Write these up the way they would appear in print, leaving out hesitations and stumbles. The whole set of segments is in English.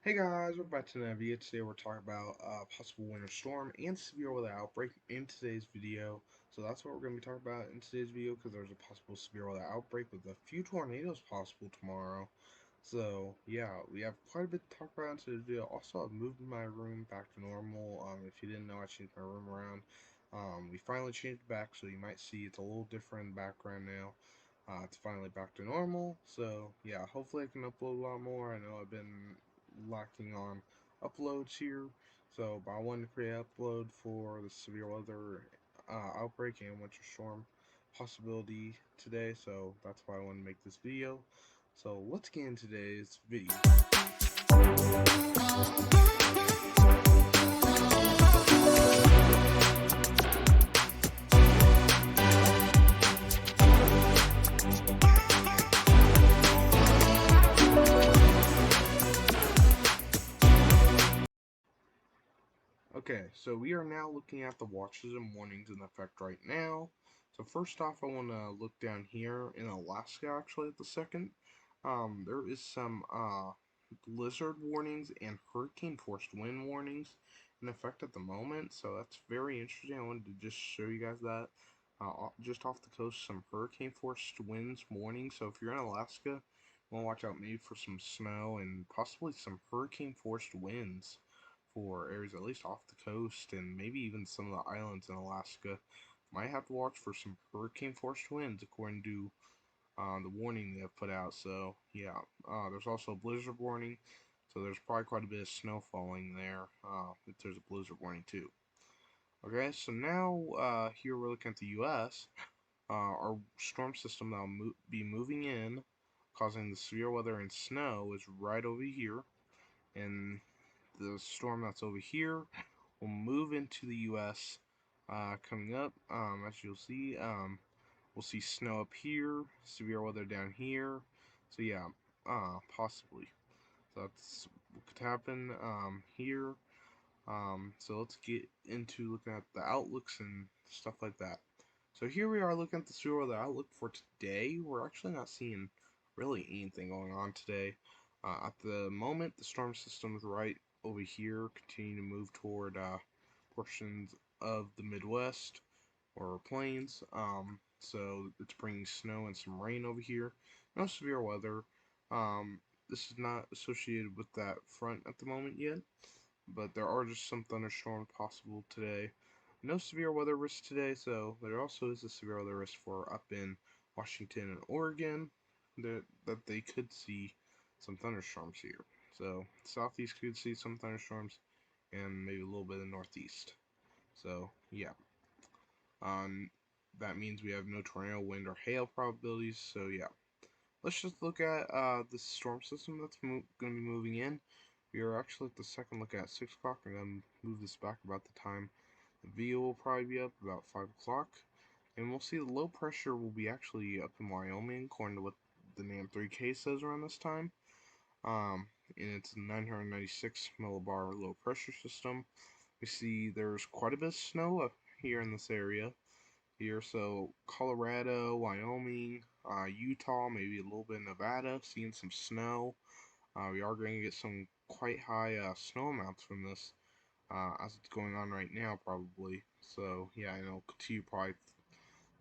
Hey guys, we're back to another video. Today we're talking about possible winter storm and severe weather outbreak in today's video. So that's what we're going to be talking about in today's video because there's a possible severe weather outbreak with a few tornadoes possible tomorrow. So yeah, we have quite a bit to talk about in today's video. Also, I've moved my room back to normal. If you didn't know, I changed my room around. We finally changed it back, so you might see it's a little different in the background now. It's finally back to normal. So yeah, hopefully I can upload a lot more. I know I've been lacking on uploads here. So, but I wanted to create an upload for the severe weather outbreak and winter storm possibility today. So that's why I want to make this video. So let's get into today's video. Okay, so we are now looking at the watches and warnings in effect right now. So first off, I want to look down here in Alaska actually at the second. There is some blizzard warnings and hurricane force wind warnings in effect at the moment. So that's very interesting. I wanted to just show you guys that. Just off the coast, some hurricane force winds warnings. So if you're in Alaska, you want to watch out maybe for some snow and possibly some hurricane force winds for areas at least off the coast and maybe even some of the islands in Alaska. Might have to watch for some hurricane force winds according to the warning they have put out. So yeah, there's also a blizzard warning. So there's probably quite a bit of snow falling there if there's a blizzard warning too. Okay, so now here we're looking at the U.S. Our storm system that will be moving in, causing the severe weather and snow, is right over here, and the storm that's over here will move into the U.S. Coming up. As you'll see, we'll see snow up here, severe weather down here. So yeah, possibly. So that's what could happen here. So let's get into looking at the outlooks and stuff like that. So here we are looking at the severe weather outlook for today. We're actually not seeing really anything going on today. At the moment, the storm system is right over here, continuing to move toward portions of the Midwest or plains. So it's bringing snow and some rain over here. No severe weather. This is not associated with that front at the moment yet, but there are just some thunderstorms possible today. No severe weather risk today, so there also is a severe weather risk for up in Washington and Oregon that they could see some thunderstorms here. So southeast could see some thunderstorms and maybe a little bit in the northeast. So yeah, um, that means we have no tornado, wind, or hail probabilities. So yeah, let's just look at the storm system that's going to be moving in. We are actually at the second look at 6 o'clock. I'm going to move this back about the time. The video will probably be up about 5 o'clock. And we'll see the low pressure will be actually up in Wyoming, according to what the NAM 3K says around this time. Um, and it's a 996 millibar low pressure system. We see there's quite a bit of snow up here in this area here. So Colorado, Wyoming, Utah, maybe a little bit of Nevada, seeing some snow. We are going to get some quite high snow amounts from this as it's going on right now, probably. So yeah, and it'll continue probably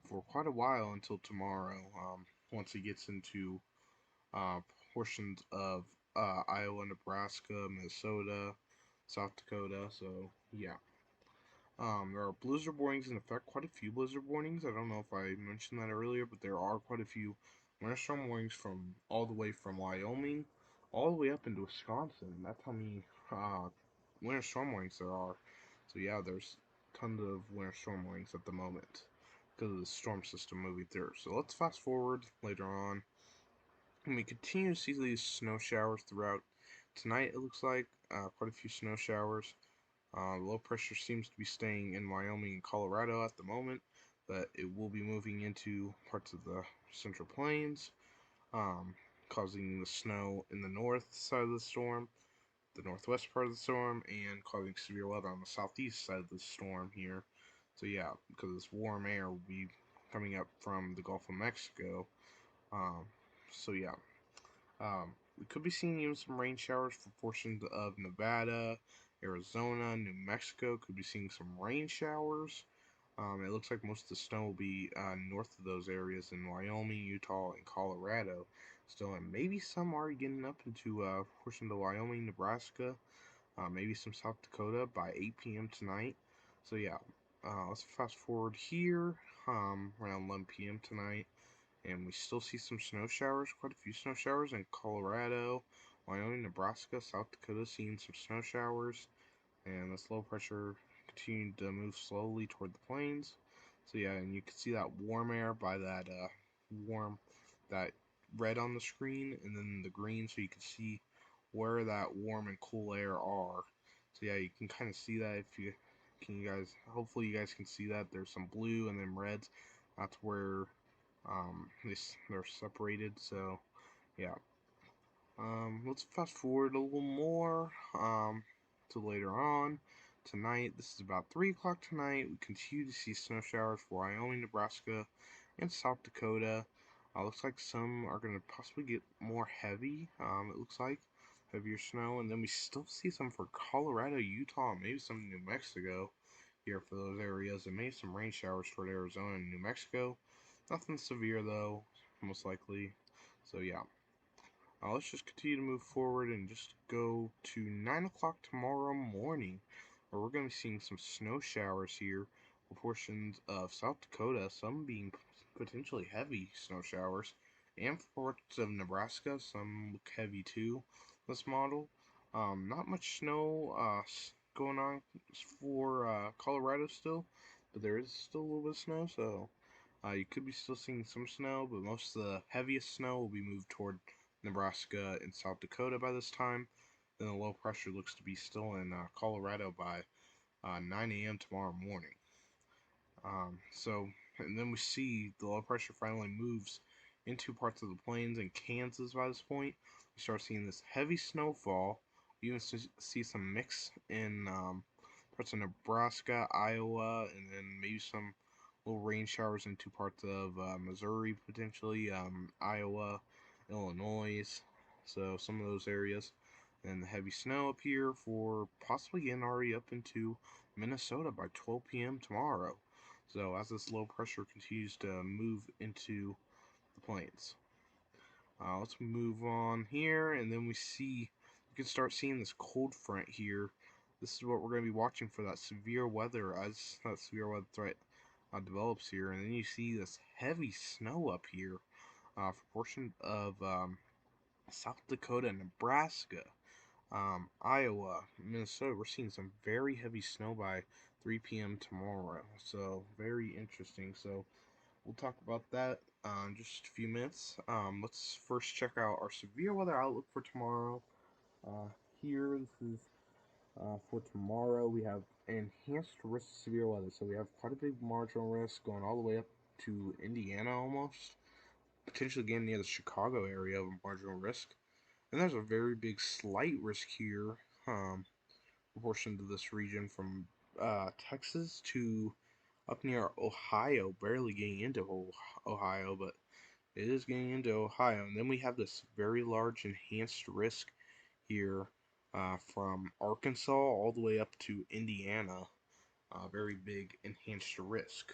for quite a while until tomorrow. Once it gets into uh, portions of Iowa, Nebraska, Minnesota, South Dakota. So yeah. There are blizzard warnings in effect, quite a few blizzard warnings. I don't know if I mentioned that earlier, but there are quite a few winter storm warnings from all the way from Wyoming all the way up into Wisconsin. That's how many winter storm warnings there are. So yeah, there's tons of winter storm warnings at the moment because of the storm system moving through. So let's fast forward later on. And we continue to see these snow showers throughout tonight. It looks like quite a few snow showers. Low pressure seems to be staying in Wyoming and Colorado at the moment, but it will be moving into parts of the Central Plains, um, causing the snow in the north side of the storm, the northwest part of the storm, and causing severe weather on the southeast side of the storm here. So yeah, because this warm air will be coming up from the Gulf of Mexico. Um, so yeah. We could be seeing even some rain showers for portions of Nevada, Arizona, New Mexico. Could be seeing some rain showers. It looks like most of the snow will be north of those areas in Wyoming, Utah, and Colorado still, and maybe some are getting up into portions of Wyoming, Nebraska, maybe some South Dakota by 8 p.m. tonight. So yeah, let's fast forward here, around 11 p.m. tonight, and we still see some snow showers, quite a few snow showers in Colorado, Wyoming, Nebraska, South Dakota, seeing some snow showers, and this low pressure continued to move slowly toward the plains. So yeah, and you can see that warm air by that warm, that red on the screen, and then the green, so you can see where that warm and cool air are. So yeah, you can kind of see that if you can. You guys, hopefully you guys can see that there's some blue and then reds. That's where they're separated. So yeah, let's fast forward a little more to later on tonight. This is about 3 o'clock tonight. We continue to see snow showers for Wyoming, Nebraska, and South Dakota. Looks like some are going to possibly get more heavy. It looks like heavier snow, and then we still see some for Colorado, Utah, maybe some New Mexico here for those areas, and maybe some rain showers for Arizona and New Mexico. Nothing severe though, most likely. So yeah. Let's just continue to move forward and just go to 9 o'clock tomorrow morning, where we're going to be seeing some snow showers here for portions of South Dakota, some being potentially heavy snow showers, and for parts of Nebraska, some look heavy too. This model. Not much snow going on for Colorado still, but there is still a little bit of snow, so you could be still seeing some snow, but most of the heaviest snow will be moved toward Nebraska and South Dakota by this time. Then the low pressure looks to be still in Colorado by 9 a.m. tomorrow morning. And then we see the low pressure finally moves into parts of the plains in Kansas by this point. We start seeing this heavy snowfall. We even see some mix in parts of Nebraska, Iowa, and then maybe some little rain showers into parts of Missouri, potentially, Iowa, Illinois. So some of those areas. And the heavy snow up here for possibly getting already up into Minnesota by 12 p.m. tomorrow. So as this low pressure continues to move into the plains. Let's move on here, and then you can start seeing this cold front here. This is what we're going to be watching for that severe weather as that severe weather threat develops here. And then you see this heavy snow up here for portion of South Dakota, Nebraska, Iowa, Minnesota. We're seeing some very heavy snow by 3 p.m. tomorrow. So very interesting. So we'll talk about that in just a few minutes. Let's first check out our severe weather outlook for tomorrow. Uh, Here, this is for tomorrow. We have enhanced risk of severe weather. So we have quite a big marginal risk going all the way up to Indiana almost, potentially getting near the Chicago area of marginal risk. And there's a very big slight risk here, proportion to this region from Texas to up near Ohio, barely getting into Ohio, but it is getting into Ohio. And then we have this very large enhanced risk here from Arkansas all the way up to Indiana. Very big enhanced risk.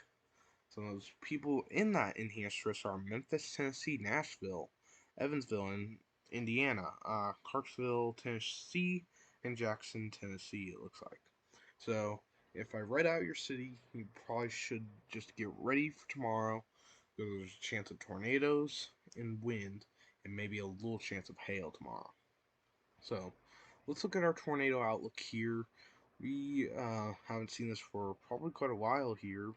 Some of those people in that enhanced risk are Memphis, Tennessee, Nashville, Evansville, and Indiana, Clarksville, Tennessee, and Jackson, Tennessee, it looks like. So, if I write out your city, you probably should just get ready for tomorrow, because there's a chance of tornadoes and wind, and maybe a little chance of hail tomorrow. So, let's look at our tornado outlook here. We haven't seen this for probably quite a while here.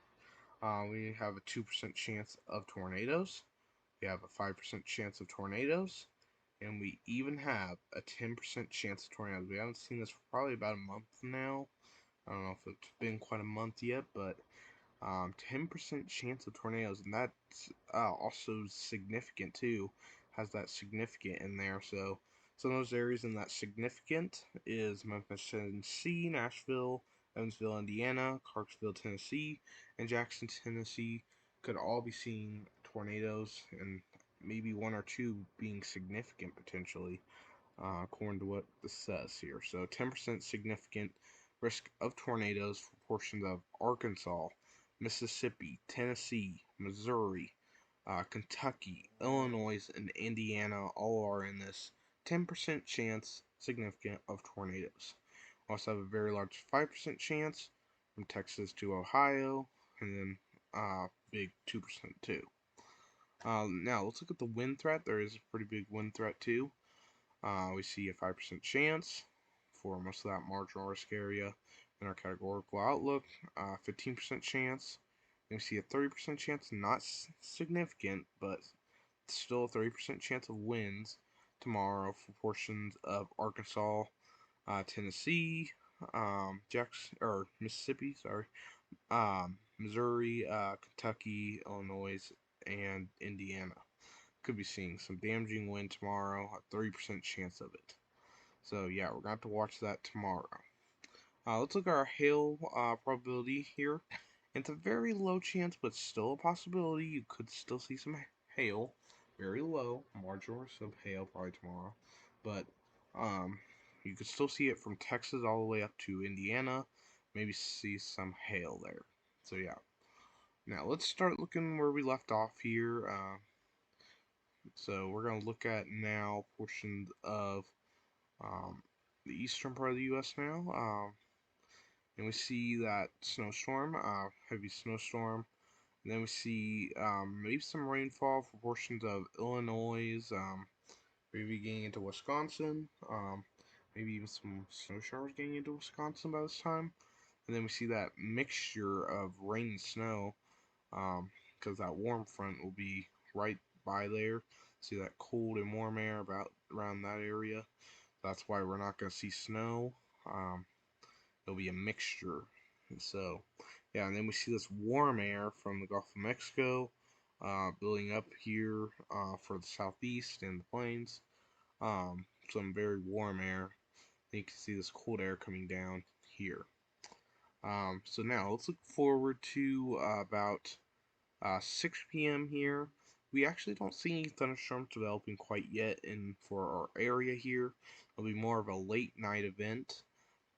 We have a 2% chance of tornadoes. We have a 5% chance of tornadoes. And we even have a 10% chance of tornadoes. We haven't seen this for probably about a month now. I don't know if it's been quite a month yet, but 10% chance of tornadoes. And that's also significant too. Has that significant in there. So some of those areas in that significant is Memphis, Tennessee, Nashville, Evansville, Indiana, Clarksville, Tennessee, and Jackson, Tennessee could all be seeing tornadoes, and maybe one or two being significant potentially, according to what this says here. So 10% significant risk of tornadoes for portions of Arkansas, Mississippi, Tennessee, Missouri, Kentucky, Illinois, and Indiana all are in this 10% chance significant of tornadoes. Also have a very large 5% chance from Texas to Ohio, and then big 2% too. Now let's look at the wind threat. There is a pretty big wind threat too. We see a 5% chance for most of that marginal risk area in our categorical outlook, 15% chance. And we see a 30% chance, not significant, but still a 30% chance of winds tomorrow for portions of Arkansas, Tennessee, Jackson or Mississippi, sorry, Missouri, Kentucky, Illinois, and Indiana. Could be seeing some damaging wind tomorrow, a 30% chance of it. So yeah, we're going to have to watch that tomorrow. Let's look at our hail probability here. It's a very low chance, but still a possibility. You could still see some hail. Very low, marginal risk of hail probably tomorrow. But you could still see it from Texas all the way up to Indiana. Maybe see some hail there. So yeah. Now let's start looking where we left off here. So we're going to look at now portions of the eastern part of the U.S. now. And we see that snowstorm, heavy snowstorm. And then we see maybe some rainfall for portions of Illinois, maybe getting into Wisconsin, maybe even some snow showers getting into Wisconsin by this time. And then we see that mixture of rain and snow, because that warm front will be right by there. See that cold and warm air about around that area. That's why we're not going to see snow. It'll be a mixture. And so, yeah, and then we see this warm air from the Gulf of Mexico building up here for the southeast and the plains. Some very warm air. And you can see this cold air coming down here. So now let's look forward to about 6 p.m. here. We actually don't see any thunderstorms developing quite yet for our area here. It'll be more of a late night event,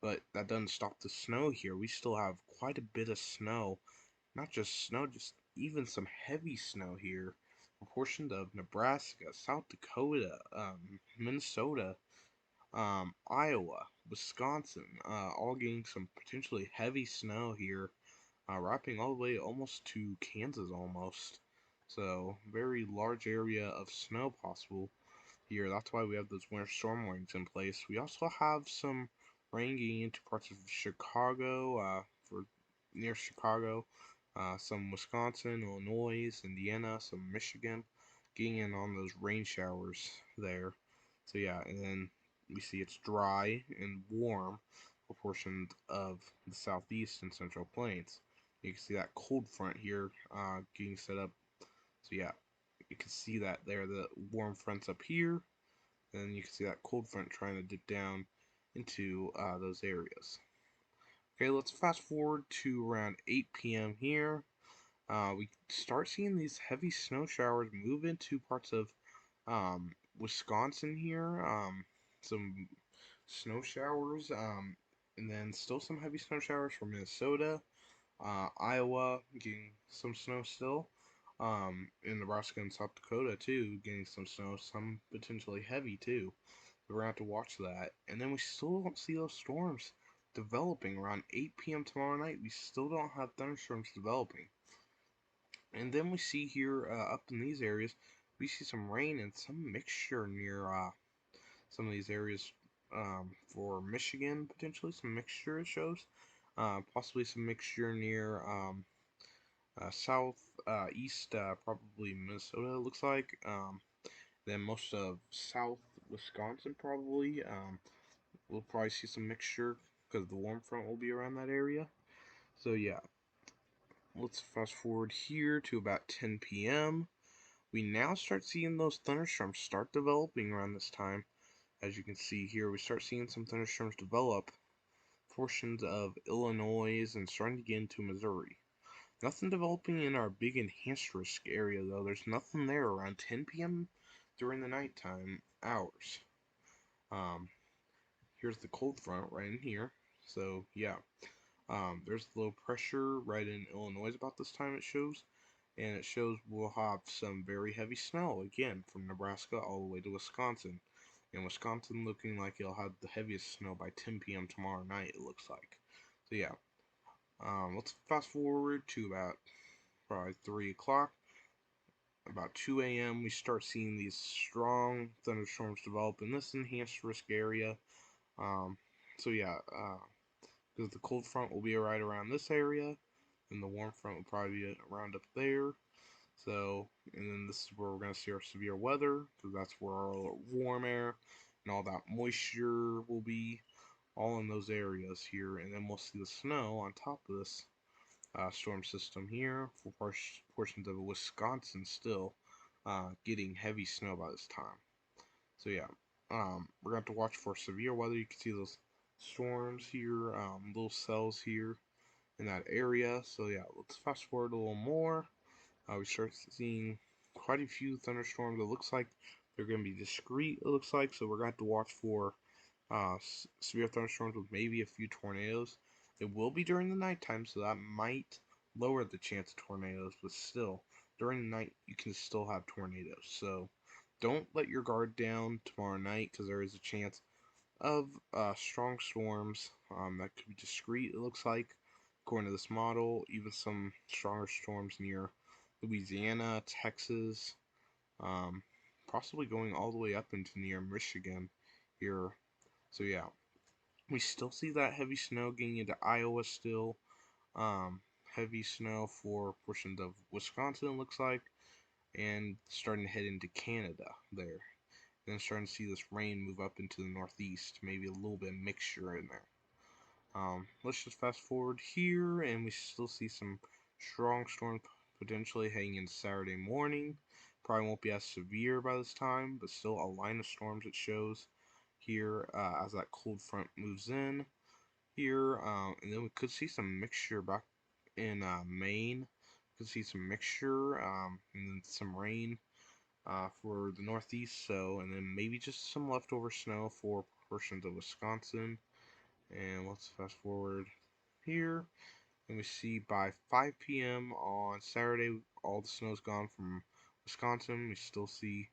but that doesn't stop the snow here. We still have quite a bit of snow. Not just snow, just even some heavy snow here. Portions of Nebraska, South Dakota, Minnesota, Iowa, Wisconsin, all getting some potentially heavy snow here, wrapping all the way almost to Kansas almost. So, very large area of snow possible here. That's why we have those winter storm warnings in place. We also have some rain getting into parts of Chicago, for near Chicago, some Wisconsin, Illinois, Indiana, some Michigan, getting in on those rain showers there. So yeah, and then we see it's dry and warm for portions of the southeast and central plains. You can see that cold front here getting set up. So yeah, you can see that there, the warm front's up here, and you can see that cold front trying to dip down into those areas. Okay, let's fast forward to around 8 p.m. here. We start seeing these heavy snow showers move into parts of Wisconsin here. Some snow showers, and then still some heavy snow showers for Minnesota, Iowa getting some snow still, in Nebraska and South Dakota too, getting some snow, some potentially heavy too. We're gonna have to watch that, and then we still don't see those storms developing around 8 p.m. tomorrow night. We still don't have thunderstorms developing. And then we see here up in these areas, we see some rain and some mixture near some of these areas for Michigan, potentially. Some mixture, it shows. Possibly some mixture near south, east, probably Minnesota, it looks like. Then most of south Wisconsin, probably. We'll probably see some mixture because the warm front will be around that area. So yeah, let's fast forward here to about 10 p.m. We now start seeing those thunderstorms start developing around this time. As you can see here, we start seeing some thunderstorms develop portions of Illinois and starting to get into Missouri. Nothing developing in our big enhanced risk area though. There's nothing there around 10 p.m. during the nighttime hours. Um, Here's the cold front right in here. So yeah, there's low pressure right in Illinois about this time it shows, and it shows we'll have some very heavy snow again from Nebraska all the way to Wisconsin. And Wisconsin looking like it'll have the heaviest snow by 10 p.m. tomorrow night, it looks like. So yeah, let's fast forward to about probably 3 o'clock. About 2 a.m., we start seeing these strong thunderstorms develop in this enhanced risk area. Um, so yeah, because the cold front will be right around this area, and the warm front will probably be around up there. So, and then this is where we're going to see our severe weather, because that's where our warm air and all that moisture will be, all in those areas here. And then we'll see the snow on top of this storm system here for portions of Wisconsin still getting heavy snow by this time. So yeah, we're going to have to watch for severe weather. You can see those storms here, little cells here in that area. So yeah, let's fast forward a little more. We start seeing quite a few thunderstorms. It looks like they're going to be discrete, it looks like. So we're going to have to watch for severe thunderstorms with maybe a few tornadoes. It will be during the nighttime, so that might lower the chance of tornadoes, but still, during the night, you can still have tornadoes. So don't let your guard down tomorrow night, because there is a chance of strong storms that could be discrete, it looks like, according to this model. Even some stronger storms near Louisiana, Texas, um, possibly going all the way up into near Michigan here. So yeah, we still see that heavy snow getting into Iowa still. Um, Heavy snow for portions of Wisconsin, looks like, and starting to head into Canada there. Then starting to see this rain move up into the northeast, maybe a little bit of mixture in there. Let's just fast forward here, and we still see some strong storms potentially heading into Saturday morning. Probably won't be as severe by this time, but still a line of storms it shows here as that cold front moves in here. And then we could see some mixture back in Maine. Could see some mixture and then some rain for the northeast. So, and then maybe just some leftover snow for portions of Wisconsin. And let's fast forward here, and we see by 5 p.m. on Saturday, all the snow's gone from Wisconsin. We still see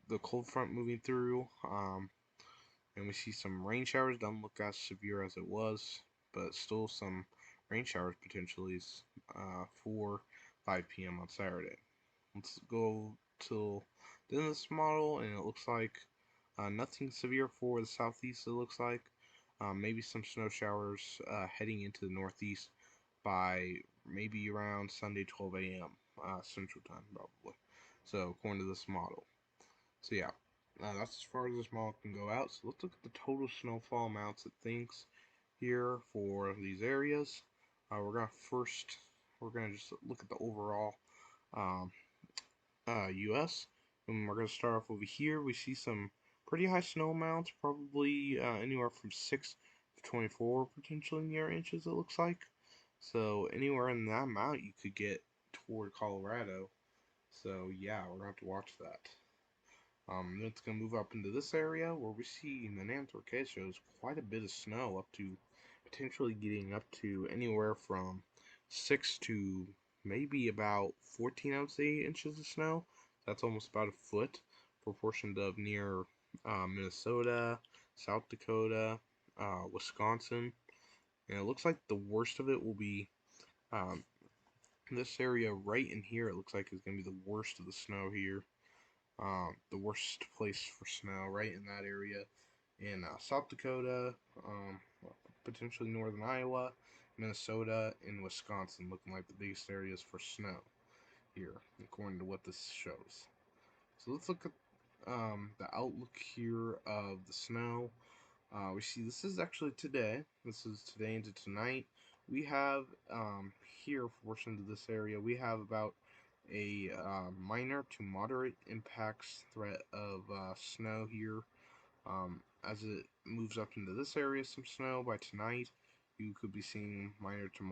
the cold front moving through, and we see some rain showers. Doesn't look as severe as it was, but still some rain showers potentially for 5 p.m. on Saturday. Let's go till the end of this model, and it looks like nothing severe for the southeast, it looks like. Maybe some snow showers heading into the northeast by maybe around Sunday 12 a.m. Central Time, probably. So, according to this model. So, yeah, that's as far as this model can go out. So, let's look at the total snowfall amounts it thinks here for these areas. We're going to just look at the overall um, US. And we're going to start off over here. We see some pretty high snow amounts, probably anywhere from 6 to 24 potentially near inches, it looks like. So anywhere in that amount you could get toward Colorado. So yeah, we're going to have to watch that. It's going to move up into this area where we see in the Nantucket shows quite a bit of snow, up to potentially getting up to anywhere from 6 to maybe about 14, I would say, inches of snow. That's almost about a foot, proportioned of near Minnesota, South Dakota, Wisconsin. And it looks like the worst of it will be um, this area right in here. It looks like is going to be the worst of the snow here. The worst place for snow right in that area in South Dakota, potentially northern Iowa, Minnesota, and Wisconsin, looking like the biggest areas for snow here, according to what this shows. So let's look at the outlook here of the snow. We see this is actually today. This is today into tonight. We have here, portions of this area, we have about a minor to moderate impacts threat of snow here. As it moves up into this area, some snow by tonight, you could be seeing minor to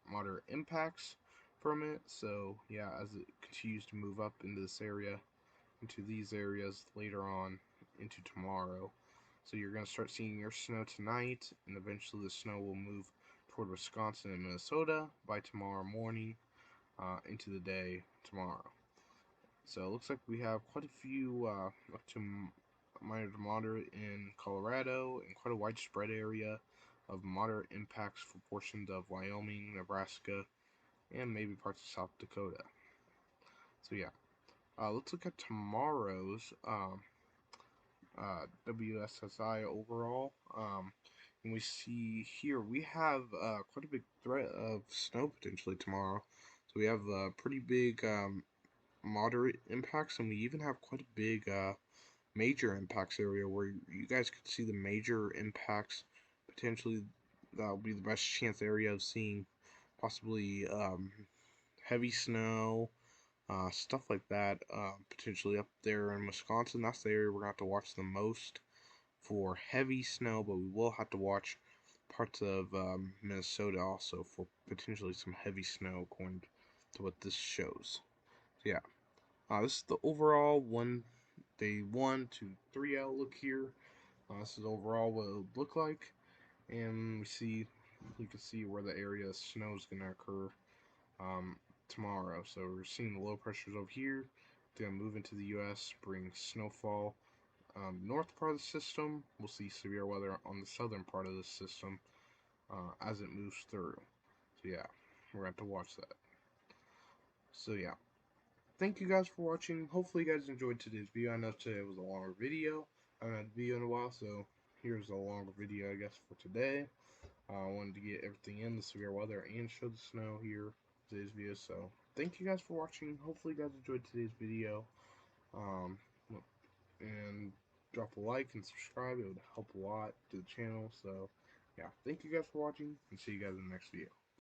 moderate impacts from it. So yeah, as it continues to move up into this area, into these areas later on into tomorrow. So you're going to start seeing your snow tonight, and eventually the snow will move toward Wisconsin and Minnesota by tomorrow morning, into the day tomorrow. So it looks like we have quite a few up to minor to moderate in Colorado, and quite a widespread area of moderate impacts for portions of Wyoming, Nebraska, and maybe parts of South Dakota. So yeah, let's look at tomorrow's WSSI overall. And we see here we have quite a big threat of snow potentially tomorrow. So we have pretty big moderate impacts, and we even have quite a big major impacts area where you guys could see the major impacts potentially. That'll be the best chance area of seeing possibly heavy snow, stuff like that, potentially up there in Wisconsin. That's the area we're going to have to watch the most for heavy snow, but we will have to watch parts of Minnesota also for potentially some heavy snow, according to what this shows. So yeah, this is the overall day 1 to 3 outlook here. This is overall what it would look like, and you can see where the area of snow is going to occur um, tomorrow. So we're seeing the low pressures over here. They're going to move into the U.S., bring snowfall. North part of the system, we'll see severe weather on the southern part of the system as it moves through. So yeah, we're going to have to watch that. So yeah, thank you guys for watching. Hopefully you guys enjoyed today's video. I know today was a longer video. I haven't had a video in a while, so here's a longer video, I guess, for today. I wanted to get everything in, the severe weather, and show the snow here in today's video. So thank you guys for watching. Hopefully you guys enjoyed today's video. Um, and drop a like and subscribe. It would help a lot to the channel. So yeah, thank you guys for watching, and see you guys in the next video.